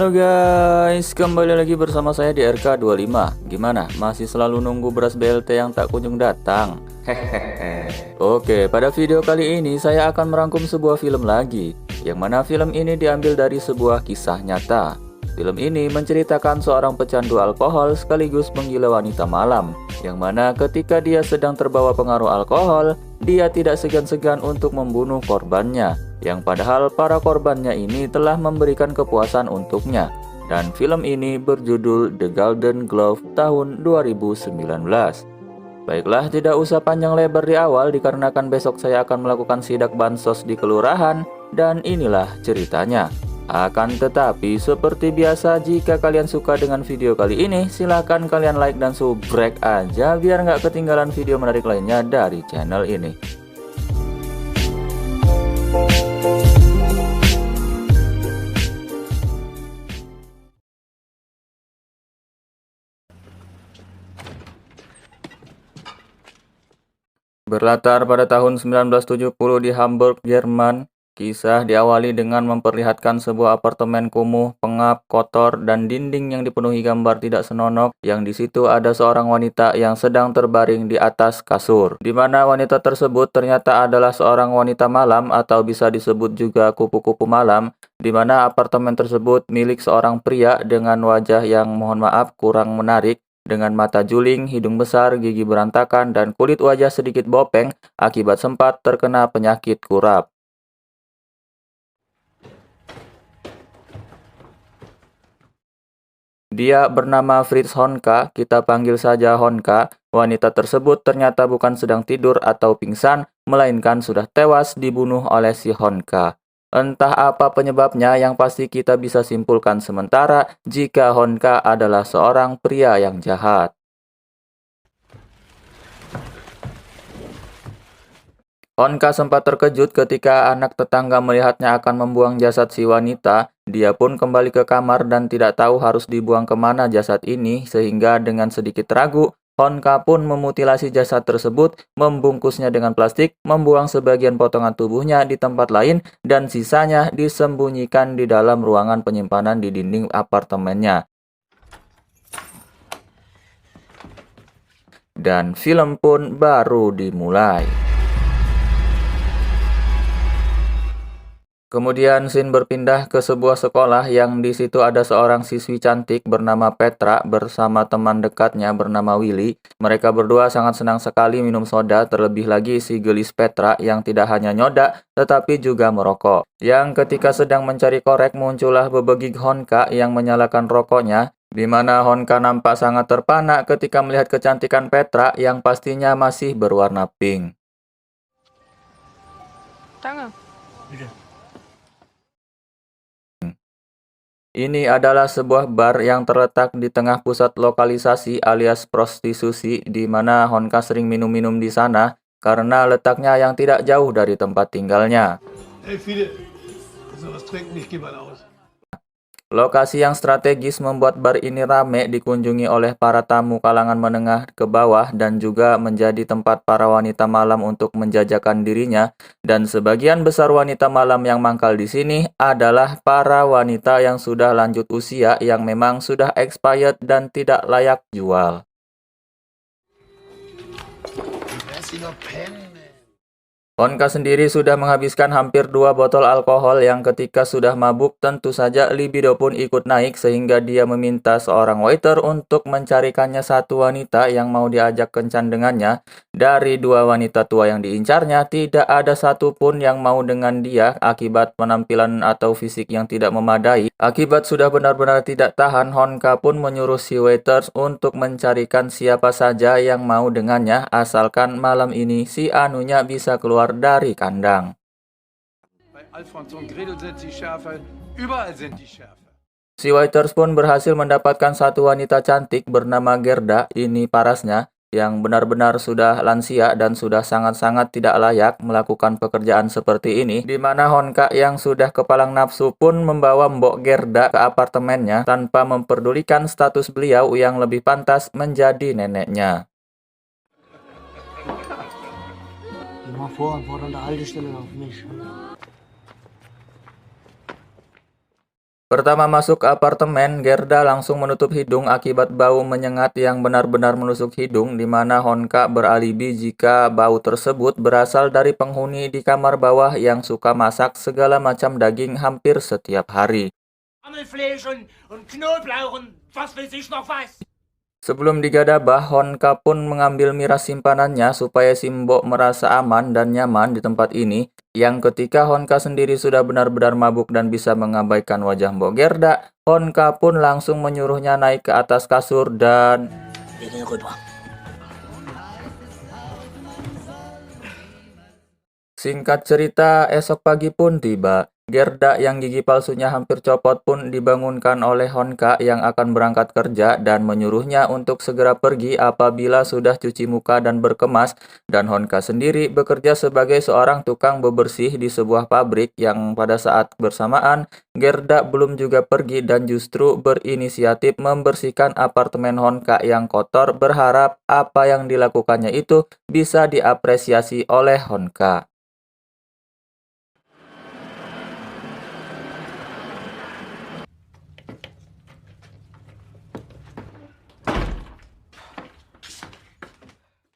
Halo guys, kembali lagi bersama saya di RK25. Gimana? Masih selalu nunggu beras BLT yang tak kunjung datang? Hehehe. Oke, pada video kali ini saya akan merangkum sebuah film lagi, yang mana film ini diambil dari sebuah kisah nyata. Film ini menceritakan seorang pecandu alkohol sekaligus penggila wanita malam, yang mana ketika dia sedang terbawa pengaruh alkohol, dia tidak segan-segan untuk membunuh korbannya, yang padahal para korbannya ini telah memberikan kepuasan untuknya. Dan film ini berjudul The Golden Glove tahun 2019. Baiklah, tidak usah panjang lebar di awal dikarenakan besok saya akan melakukan sidak bansos di kelurahan, dan inilah ceritanya. Akan tetapi seperti biasa, jika kalian suka dengan video kali ini, silahkan kalian like dan subrek aja biar nggak ketinggalan video menarik lainnya dari channel ini. Berlatar pada tahun 1970 di Hamburg, Jerman, kisah diawali dengan memperlihatkan sebuah apartemen kumuh, pengap, kotor, dan dinding yang dipenuhi gambar tidak senonoh, yang di situ ada seorang wanita yang sedang terbaring di atas kasur, di mana wanita tersebut ternyata adalah seorang wanita malam atau bisa disebut juga kupu-kupu malam, di mana apartemen tersebut milik seorang pria dengan wajah yang mohon maaf kurang menarik, dengan mata juling, hidung besar, gigi berantakan, dan kulit wajah sedikit bopeng akibat sempat terkena penyakit kurap. Dia bernama Fritz Honka, kita panggil saja Honka. Wanita tersebut ternyata bukan sedang tidur atau pingsan, melainkan sudah tewas dibunuh oleh si Honka. Entah apa penyebabnya, yang pasti kita bisa simpulkan sementara jika Honka adalah seorang pria yang jahat. Honka sempat terkejut ketika anak tetangga melihatnya akan membuang jasad si wanita. Dia pun kembali ke kamar dan tidak tahu harus dibuang kemana jasad ini, sehingga dengan sedikit ragu, Honka pun memutilasi jasad tersebut, membungkusnya dengan plastik, membuang sebagian potongan tubuhnya di tempat lain, dan sisanya disembunyikan di dalam ruangan penyimpanan di dinding apartemennya. Dan film pun baru dimulai. Kemudian scene berpindah ke sebuah sekolah yang di situ ada seorang siswi cantik bernama Petra bersama teman dekatnya bernama Willy. Mereka berdua sangat senang sekali minum soda, terlebih lagi si gelis Petra yang tidak hanya nyoda tetapi juga merokok. Yang ketika sedang mencari korek, muncullah bebegik Honka yang menyalakan rokoknya, di mana Honka nampak sangat terpana ketika melihat kecantikan Petra yang pastinya masih berwarna pink. Danke. Ini adalah sebuah bar yang terletak di tengah pusat lokalisasi alias prostitusi, di mana Honka sering minum-minum di sana karena letaknya yang tidak jauh dari tempat tinggalnya. Hey Fide, kannst du was trinken? Ich geh mal aus. Lokasi yang strategis membuat bar ini rame dikunjungi oleh para tamu kalangan menengah ke bawah dan juga menjadi tempat para wanita malam untuk menjajakan dirinya, dan sebagian besar wanita malam yang mangkal di sini adalah para wanita yang sudah lanjut usia yang memang sudah expired dan tidak layak jual. Honka sendiri sudah menghabiskan hampir 2 botol alkohol yang ketika sudah mabuk tentu saja libido pun ikut naik, sehingga dia meminta seorang waiter untuk mencarikannya satu wanita yang mau diajak kencan dengannya. Dari 2 wanita tua yang diincarnya, tidak ada satupun yang mau dengan dia akibat penampilan atau fisik yang tidak memadai. Akibat sudah benar-benar tidak tahan, Honka pun menyuruh si waiters untuk mencarikan siapa saja yang mau dengannya, asalkan malam ini si anunya bisa keluar dari kandang. Bei Alfons und Gretel sind die Schafe, überall sind die Schafe. Si waiters pun berhasil mendapatkan satu wanita cantik bernama Gerda, ini parasnya, yang benar-benar sudah lansia dan sudah sangat-sangat tidak layak melakukan pekerjaan seperti ini, di mana Honka yang sudah kepalang nafsu pun membawa Mbok Gerda ke apartemennya tanpa memperdulikan status beliau yang lebih pantas menjadi neneknya. Geh mal vor und fordere an der Haltestelle auf mich. Pertama masuk ke apartemen, Gerda langsung menutup hidung akibat bau menyengat yang benar-benar menusuk hidung, di mana Honka beralibi jika bau tersebut berasal dari penghuni di kamar bawah yang suka masak segala macam daging hampir setiap hari. Hammelfleisch und Knoblauch und was weiß ich noch was. Sebelum digadabah, Honka pun mengambil miras simpanannya supaya si Mbok merasa aman dan nyaman di tempat ini, yang ketika Honka sendiri sudah benar-benar mabuk dan bisa mengabaikan wajah Mbok Gerda, Honka pun langsung menyuruhnya naik ke atas kasur dan... Singkat cerita, esok pagi pun tiba. Gerda yang gigi palsunya hampir copot pun dibangunkan oleh Honka yang akan berangkat kerja dan menyuruhnya untuk segera pergi apabila sudah cuci muka dan berkemas, dan Honka sendiri bekerja sebagai seorang tukang bebersih di sebuah pabrik yang pada saat bersamaan Gerda belum juga pergi dan justru berinisiatif membersihkan apartemen Honka yang kotor, berharap apa yang dilakukannya itu bisa diapresiasi oleh Honka.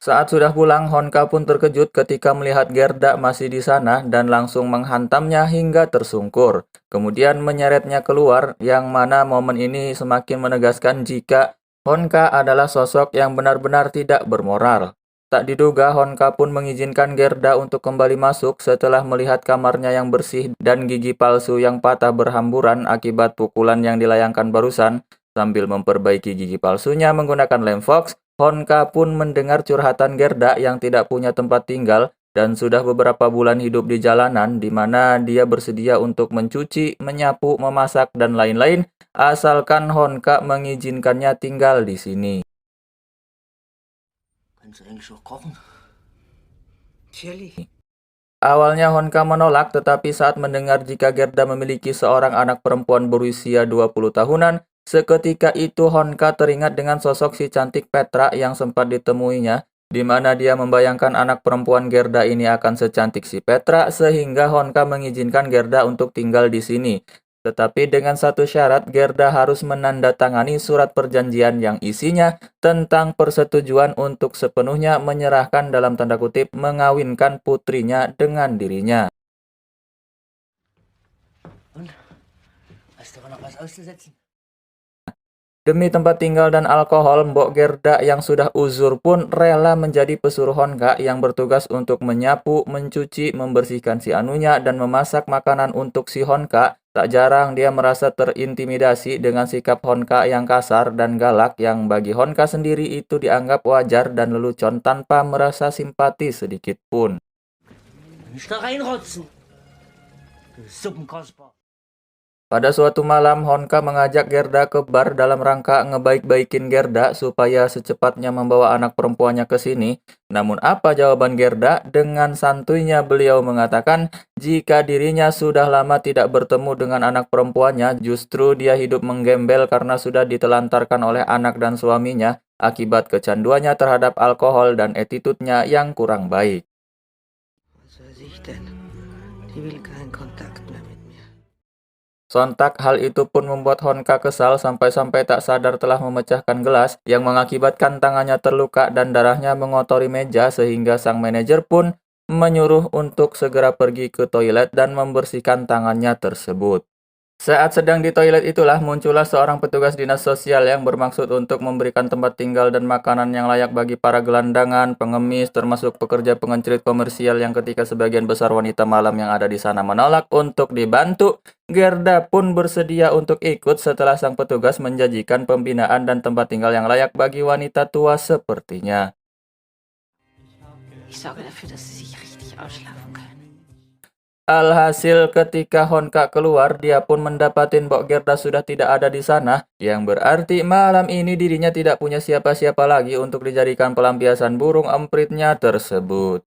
Saat sudah pulang, Honka pun terkejut ketika melihat Gerda masih di sana dan langsung menghantamnya hingga tersungkur. Kemudian menyeretnya keluar, yang mana momen ini semakin menegaskan jika Honka adalah sosok yang benar-benar tidak bermoral. Tak diduga, Honka pun mengizinkan Gerda untuk kembali masuk setelah melihat kamarnya yang bersih dan gigi palsu yang patah berhamburan akibat pukulan yang dilayangkan barusan. Sambil memperbaiki gigi palsunya menggunakan lem Fox, Honka pun mendengar curhatan Gerda yang tidak punya tempat tinggal dan sudah beberapa bulan hidup di jalanan, di mana dia bersedia untuk mencuci, menyapu, memasak, dan lain-lain, asalkan Honka mengizinkannya tinggal di sini. Kannst du eigentlich auch kochen? Natürlich. Awalnya Honka menolak, tetapi saat mendengar jika Gerda memiliki seorang anak perempuan berusia 20 tahunan, seketika itu Honka teringat dengan sosok si cantik Petra yang sempat ditemuinya, di mana dia membayangkan anak perempuan Gerda ini akan secantik si Petra, sehingga Honka mengizinkan Gerda untuk tinggal di sini. Tetapi dengan satu syarat, Gerda harus menandatangani surat perjanjian yang isinya tentang persetujuan untuk sepenuhnya menyerahkan dalam tanda kutip mengawinkan putrinya dengan dirinya. Und? Hast du noch was auszusetzen? Demi tempat tinggal dan alkohol, Mbok Gerda yang sudah uzur pun rela menjadi pesuruh Honka yang bertugas untuk menyapu, mencuci, membersihkan si anunya, dan memasak makanan untuk si Honka. Tak jarang dia merasa terintimidasi dengan sikap Honka yang kasar dan galak yang bagi Honka sendiri itu dianggap wajar dan lelucon tanpa merasa simpati sedikit pun. Nicht da reinrotzen. Du Suppenkasper. Pada suatu malam, Honka mengajak Gerda ke bar dalam rangka ngebaik-baikin Gerda supaya secepatnya membawa anak perempuannya ke sini. Namun apa jawaban Gerda? Dengan santuinya beliau mengatakan jika dirinya sudah lama tidak bertemu dengan anak perempuannya, justru dia hidup menggembel karena sudah ditelantarkan oleh anak dan suaminya akibat kecanduannya terhadap alkohol dan attitude-nya yang kurang baik. Was weiß ich denn? Die will keinen Kontakt mehr mit mir. Sontak hal itu pun membuat Honka kesal sampai-sampai tak sadar telah memecahkan gelas yang mengakibatkan tangannya terluka dan darahnya mengotori meja sehingga sang manajer pun menyuruh untuk segera pergi ke toilet dan membersihkan tangannya tersebut. Saat sedang di toilet itulah muncullah seorang petugas dinas sosial yang bermaksud untuk memberikan tempat tinggal dan makanan yang layak bagi para gelandangan, pengemis, termasuk pekerja pengencrit komersial yang ketika sebagian besar wanita malam yang ada di sana menolak untuk dibantu. Gerda pun bersedia untuk ikut setelah sang petugas menjanjikan pembinaan dan tempat tinggal yang layak bagi wanita tua sepertinya. Ich sorge dafür, dass sie sich richtig ausschlafen können. Alhasil ketika Honka keluar, dia pun mendapatin Mbok Gerda sudah tidak ada di sana, yang berarti malam ini dirinya tidak punya siapa-siapa lagi untuk dijadikan pelampiasan burung empritnya tersebut.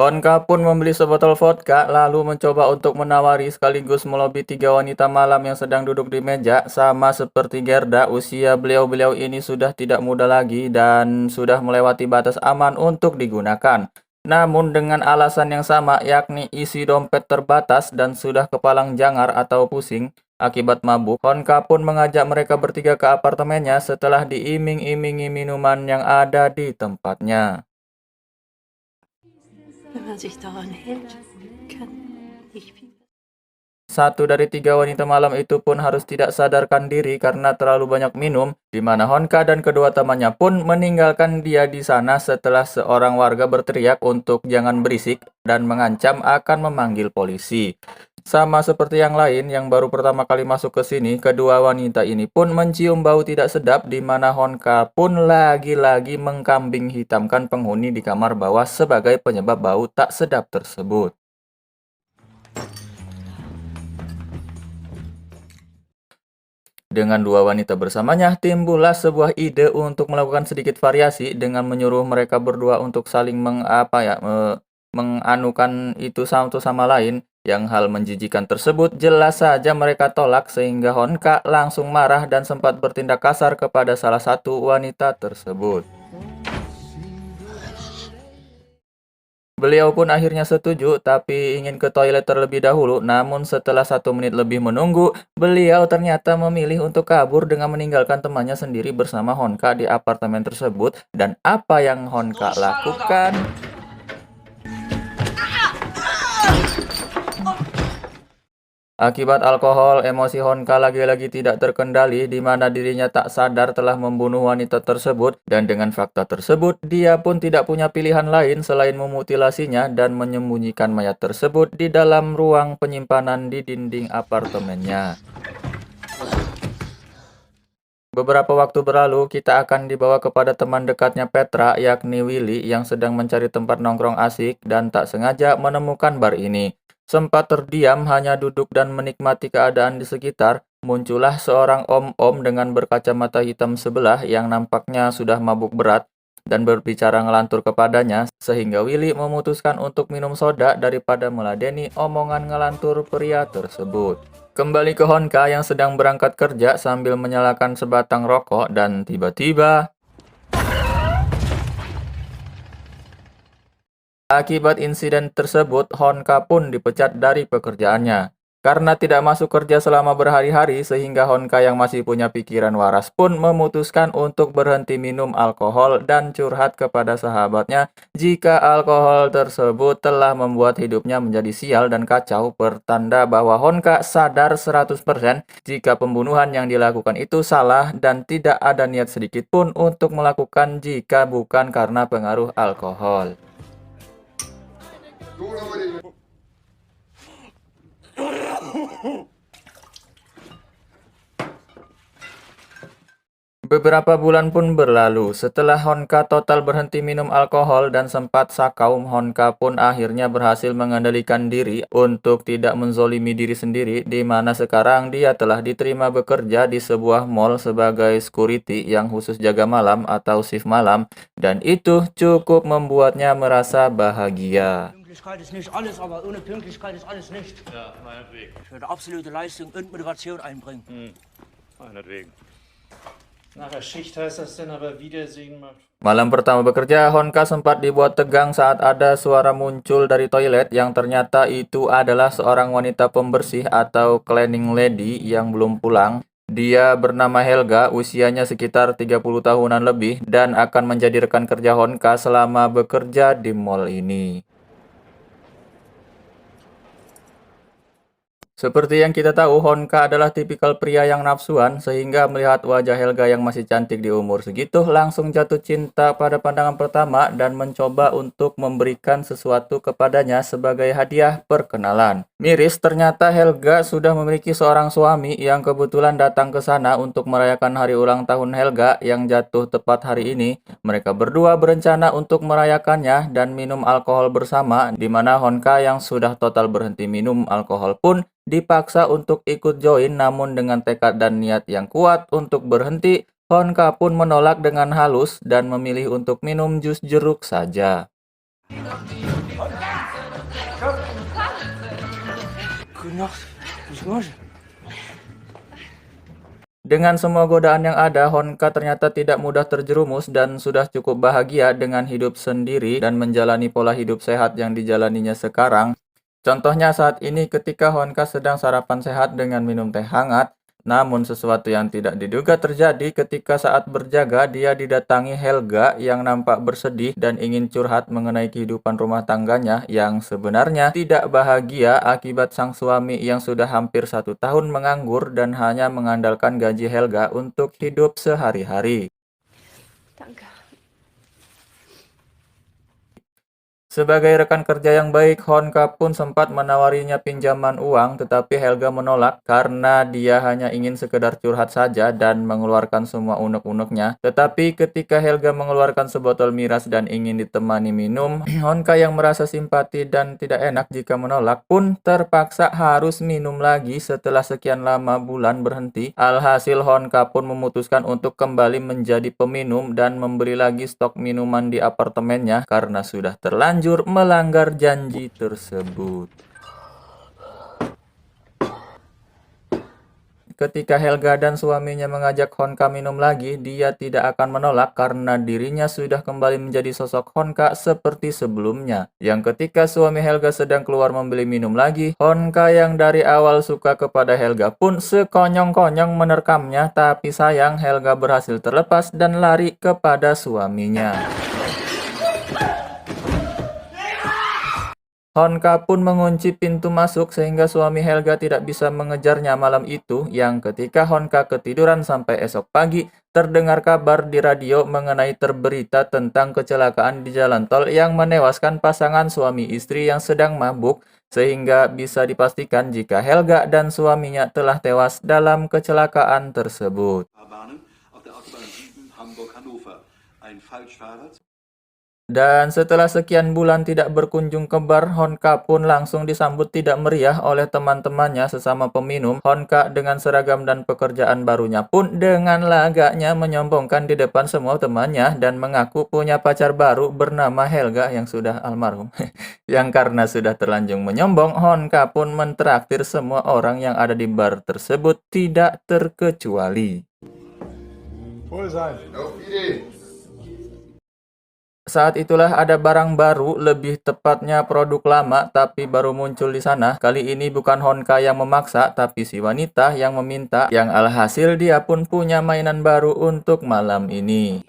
Honka pun membeli sebotol vodka, lalu mencoba untuk menawari sekaligus melobi 3 wanita malam yang sedang duduk di meja. Sama seperti Gerda, usia beliau-beliau ini sudah tidak muda lagi dan sudah melewati batas aman untuk digunakan. Namun dengan alasan yang sama, yakni isi dompet terbatas dan sudah kepalang jangar atau pusing akibat mabuk, Honka pun mengajak mereka bertiga ke apartemennya setelah diiming-imingi minuman yang ada di tempatnya. Wenn man sich daran hält, kann nicht viel. Satu dari 3 wanita malam itu pun harus tidak sadarkan diri karena terlalu banyak minum, di mana Honka dan kedua temannya pun meninggalkan dia di sana setelah seorang warga berteriak untuk jangan berisik dan mengancam akan memanggil polisi. Sama seperti yang lain yang baru pertama kali masuk ke sini, kedua wanita ini pun mencium bau tidak sedap di mana Honka pun lagi-lagi mengkambing hitamkan penghuni di kamar bawah sebagai penyebab bau tak sedap tersebut. Dengan 2 wanita bersamanya, timbullah sebuah ide untuk melakukan sedikit variasi dengan menyuruh mereka berdua untuk saling menganukan itu satu sama lain. Yang hal menjijikan tersebut jelas saja mereka tolak sehingga Honka langsung marah dan sempat bertindak kasar kepada salah satu wanita tersebut. Beliau pun akhirnya setuju, tapi ingin ke toilet terlebih dahulu. Namun setelah 1 menit lebih menunggu, beliau ternyata memilih untuk kabur dengan meninggalkan temannya sendiri bersama Honka di apartemen tersebut. Dan apa yang Honka lakukan? Akibat alkohol, emosi Honka lagi-lagi tidak terkendali di mana dirinya tak sadar telah membunuh wanita tersebut dan dengan fakta tersebut dia pun tidak punya pilihan lain selain memutilasinya dan menyembunyikan mayat tersebut di dalam ruang penyimpanan di dinding apartemennya. Beberapa waktu berlalu, kita akan dibawa kepada teman dekatnya Petra, yakni Willy, yang sedang mencari tempat nongkrong asik dan tak sengaja menemukan bar ini. Sempat terdiam, hanya duduk dan menikmati keadaan di sekitar, muncullah seorang om-om dengan berkacamata hitam sebelah yang nampaknya sudah mabuk berat dan berbicara ngelantur kepadanya, sehingga Willy memutuskan untuk minum soda daripada meladeni omongan ngelantur pria tersebut. Kembali ke Honka yang sedang berangkat kerja sambil menyalakan sebatang rokok dan tiba-tiba akibat insiden tersebut, Honka pun dipecat dari pekerjaannya. Karena tidak masuk kerja selama berhari-hari, sehingga Honka yang masih punya pikiran waras pun memutuskan untuk berhenti minum alkohol dan curhat kepada sahabatnya jika alkohol tersebut telah membuat hidupnya menjadi sial dan kacau, pertanda bahwa Honka sadar 100% jika pembunuhan yang dilakukan itu salah dan tidak ada niat sedikit pun untuk melakukan jika bukan karena pengaruh alkohol. Beberapa bulan pun berlalu. Setelah Honka total berhenti minum alkohol dan sempat sakau, Honka pun akhirnya berhasil mengendalikan diri untuk tidak menzolimi diri sendiri, di mana sekarang dia telah diterima bekerja di sebuah mall sebagai security yang khusus jaga malam atau shift malam, dan itu cukup membuatnya merasa bahagia. Pünktlichkeit ist nicht alles, aber ohne Pünktlichkeit ist alles nicht. Ja, meinetwegen. Ich würde absolute Leistung und Motivation einbringen. Meinetwegen. Nach der Schicht heißt das denn aber Wiedersehen macht. Malam pertama bekerja, Honka sempat dibuat tegang saat ada suara muncul dari toilet yang ternyata itu adalah seorang wanita pembersih atau cleaning lady yang belum pulang. Dia bernama Helga, usianya sekitar 30 tahunan lebih dan akan menjadi rekan kerja Honka selama bekerja di mall ini. Seperti yang kita tahu, Honka adalah tipikal pria yang nafsuan, sehingga melihat wajah Helga yang masih cantik di umur segitu, langsung jatuh cinta pada pandangan pertama dan mencoba untuk memberikan sesuatu kepadanya sebagai hadiah perkenalan. Miris, ternyata Helga sudah memiliki seorang suami yang kebetulan datang ke sana untuk merayakan hari ulang tahun Helga yang jatuh tepat hari ini. Mereka berdua berencana untuk merayakannya dan minum alkohol bersama, di mana Honka yang sudah total berhenti minum alkohol pun dipaksa untuk ikut join, namun dengan tekad dan niat yang kuat untuk berhenti, Honka pun menolak dengan halus dan memilih untuk minum jus jeruk saja. Honka! Gute Nacht. Bis morgen. Dengan semua godaan yang ada, Honka ternyata tidak mudah terjerumus dan sudah cukup bahagia dengan hidup sendiri dan menjalani pola hidup sehat yang dijalaninya sekarang. Contohnya saat ini ketika Honka sedang sarapan sehat dengan minum teh hangat, namun sesuatu yang tidak diduga terjadi ketika saat berjaga dia didatangi Helga yang nampak bersedih dan ingin curhat mengenai kehidupan rumah tangganya yang sebenarnya tidak bahagia akibat sang suami yang sudah hampir 1 tahun menganggur dan hanya mengandalkan gaji Helga untuk hidup sehari-hari. Danke. Sebagai rekan kerja yang baik, Honka pun sempat menawarinya pinjaman uang, tetapi Helga menolak karena dia hanya ingin sekedar curhat saja dan mengeluarkan semua unek-uneknya. Tetapi ketika Helga mengeluarkan sebotol miras dan ingin ditemani minum, Honka yang merasa simpati dan tidak enak jika menolak pun terpaksa harus minum lagi setelah sekian lama bulan berhenti. Alhasil Honka pun memutuskan untuk kembali menjadi peminum dan membeli lagi stok minuman di apartemennya karena sudah terlanjur melanggar janji tersebut. Ketika Helga dan suaminya mengajak Honka minum lagi, dia tidak akan menolak karena dirinya sudah kembali menjadi sosok Honka seperti sebelumnya. Yang ketika suami Helga sedang keluar membeli minum lagi, Honka yang dari awal suka kepada Helga pun sekonyong-konyong menerkamnya, tapi sayang Helga berhasil terlepas dan lari kepada suaminya. Honka pun mengunci pintu masuk sehingga suami Helga tidak bisa mengejarnya malam itu, yang ketika Honka ketiduran sampai esok pagi, terdengar kabar di radio mengenai terberita tentang kecelakaan di jalan tol yang menewaskan pasangan suami istri yang sedang mabuk, sehingga bisa dipastikan jika Helga dan suaminya telah tewas dalam kecelakaan tersebut. Dan setelah sekian bulan tidak berkunjung ke bar, Honka pun langsung disambut tidak meriah oleh teman-temannya sesama peminum. Honka dengan seragam dan pekerjaan barunya pun dengan lagaknya menyombongkan di depan semua temannya dan mengaku punya pacar baru bernama Helga yang sudah almarhum. Yang karena sudah terlanjur menyombong, Honka pun mentraktir semua orang yang ada di bar tersebut tidak terkecuali. Wohl sein. Saat itulah ada barang baru, lebih tepatnya produk lama tapi baru muncul di sana. Kali ini bukan Honka yang memaksa, tapi si wanita yang meminta, yang alhasil dia pun punya mainan baru untuk malam ini.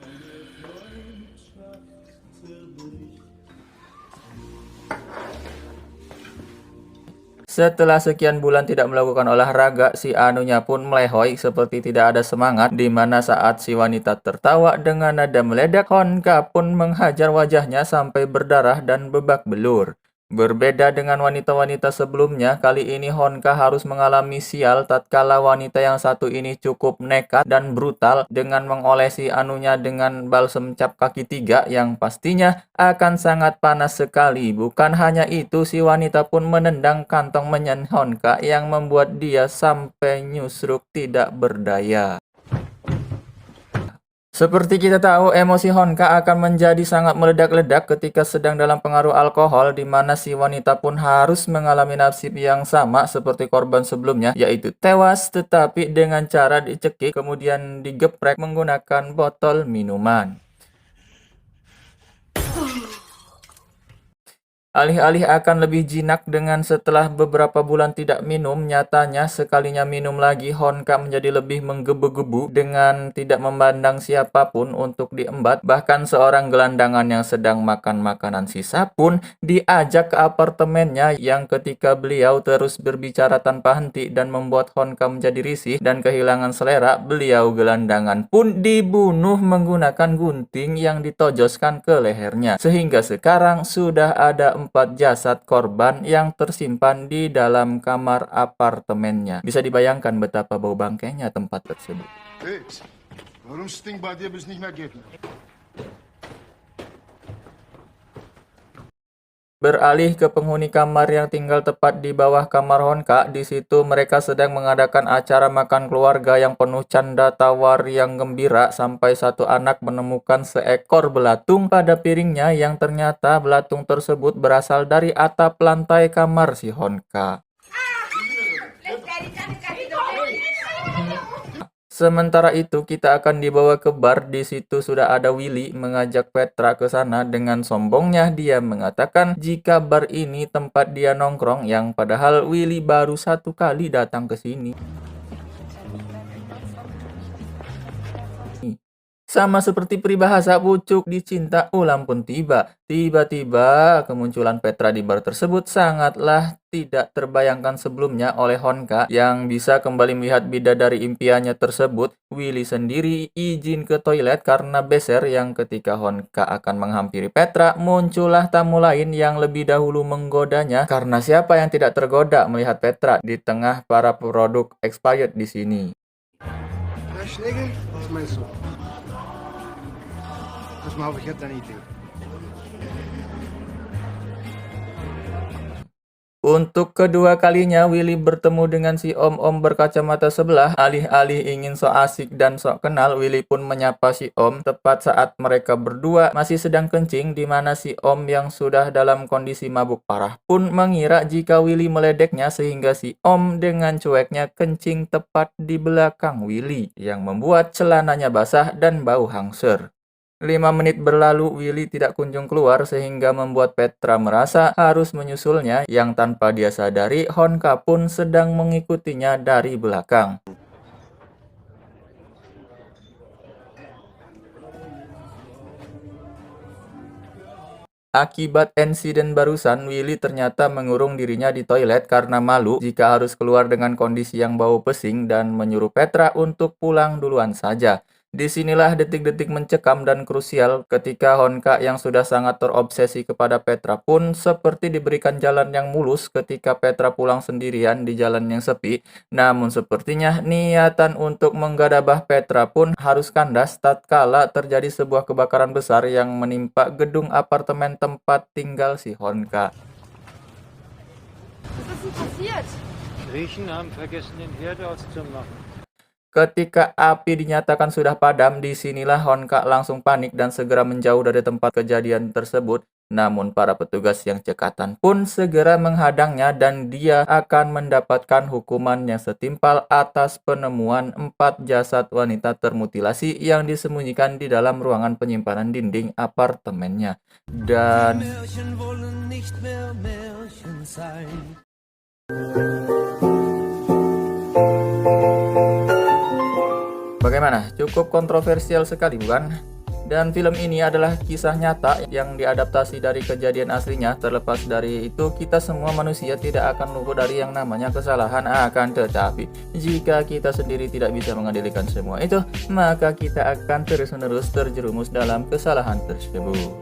Setelah sekian bulan tidak melakukan olahraga, si anunya pun melehoi seperti tidak ada semangat, di mana saat si wanita tertawa dengan nada meledak, Honka pun menghajar wajahnya sampai berdarah dan bebak belur. Berbeda dengan wanita-wanita sebelumnya, kali ini Honka harus mengalami sial tatkala wanita yang satu ini cukup nekat dan brutal dengan mengolesi anunya dengan balsem cap kaki 3 yang pastinya akan sangat panas sekali. Bukan hanya itu, si wanita pun menendang kantong menyan Honka yang membuat dia sampai nyusruk tidak berdaya. Seperti kita tahu, emosi Honka akan menjadi sangat meledak-ledak ketika sedang dalam pengaruh alkohol, di mana si wanita pun harus mengalami nasib yang sama seperti korban sebelumnya, yaitu tewas tetapi dengan cara dicekik kemudian digeprek menggunakan botol minuman. Alih-alih akan lebih jinak dengan setelah beberapa bulan tidak minum, nyatanya sekalinya minum lagi Honka menjadi lebih menggebu-gebu dengan tidak memandang siapapun untuk diembat. Bahkan seorang gelandangan yang sedang makan makanan sisa pun diajak ke apartemennya, yang ketika beliau terus berbicara tanpa henti dan membuat Honka menjadi risih dan kehilangan selera, beliau gelandangan pun dibunuh menggunakan gunting yang ditojoskan ke lehernya. Sehingga sekarang sudah ada 4 jasad korban yang tersimpan di dalam kamar apartemennya. Bisa dibayangkan betapa bau bangkainya tempat tersebut. Hey, warum stinkt bei dir bis nicht mehr geht? Beralih ke penghuni kamar yang tinggal tepat di bawah kamar Honka, di situ mereka sedang mengadakan acara makan keluarga yang penuh canda tawar yang gembira sampai satu anak menemukan seekor belatung pada piringnya yang ternyata belatung tersebut berasal dari atap lantai kamar si Honka. Sementara itu kita akan dibawa ke bar. Di situ sudah ada Willy mengajak Petra ke sana. Dengan sombongnya dia mengatakan jika bar ini tempat dia nongkrong, yang padahal Willy baru 1 kali datang ke sini. Sama seperti peribahasa pucuk dicinta ulam pun tiba. Tiba-tiba kemunculan Petra di bar tersebut sangatlah tidak terbayangkan sebelumnya oleh Honka yang bisa kembali melihat bidadari impiannya tersebut. Willy sendiri izin ke toilet karena beser, yang ketika Honka akan menghampiri Petra, muncullah tamu lain yang lebih dahulu menggodanya. Karena siapa yang tidak tergoda melihat Petra di tengah para produk expired di sini. Herr Schlegel, was meinst du? Pass mal auf, ich hab da eine Idee. Untuk kedua kalinya Willy bertemu dengan si om-om berkacamata sebelah. Alih-alih ingin sok asik dan sok kenal, Willy pun menyapa si om tepat saat mereka berdua masih sedang kencing, di mana si om yang sudah dalam kondisi mabuk parah pun mengira jika Willy meledeknya, sehingga si om dengan cueknya kencing tepat di belakang Willy yang membuat celananya basah dan bau hangser. 5 menit berlalu, Willy tidak kunjung keluar sehingga membuat Petra merasa harus menyusulnya, yang tanpa dia sadari Honka pun sedang mengikutinya dari belakang. Akibat insiden barusan, Willy ternyata mengurung dirinya di toilet karena malu jika harus keluar dengan kondisi yang bau pesing dan menyuruh Petra untuk pulang duluan saja. Disinilah detik-detik mencekam dan krusial ketika Honka yang sudah sangat terobsesi kepada Petra pun seperti diberikan jalan yang mulus ketika Petra pulang sendirian di jalan yang sepi. Namun sepertinya niatan untuk menggadabah Petra pun harus kandas tatkala terjadi sebuah kebakaran besar yang menimpa gedung apartemen tempat tinggal si Honka. Was ist denn passiert? Griechen haben vergessen, den Herd auszumachen. Ketika api dinyatakan sudah padam, disinilah Honka langsung panik dan segera menjauh dari tempat kejadian tersebut. Namun para petugas yang cekatan pun segera menghadangnya dan dia akan mendapatkan hukuman yang setimpal atas penemuan 4 jasad wanita termutilasi yang disembunyikan di dalam ruangan penyimpanan dinding apartemennya. Dan bagaimana? Cukup kontroversial sekali, bukan? Dan film ini adalah kisah nyata yang diadaptasi dari kejadian aslinya. Terlepas dari itu, kita semua manusia tidak akan luput dari yang namanya kesalahan. Akan tetapi, jika kita sendiri tidak bisa mengendalikan semua itu, maka kita akan terus-menerus terjerumus dalam kesalahan tersebut.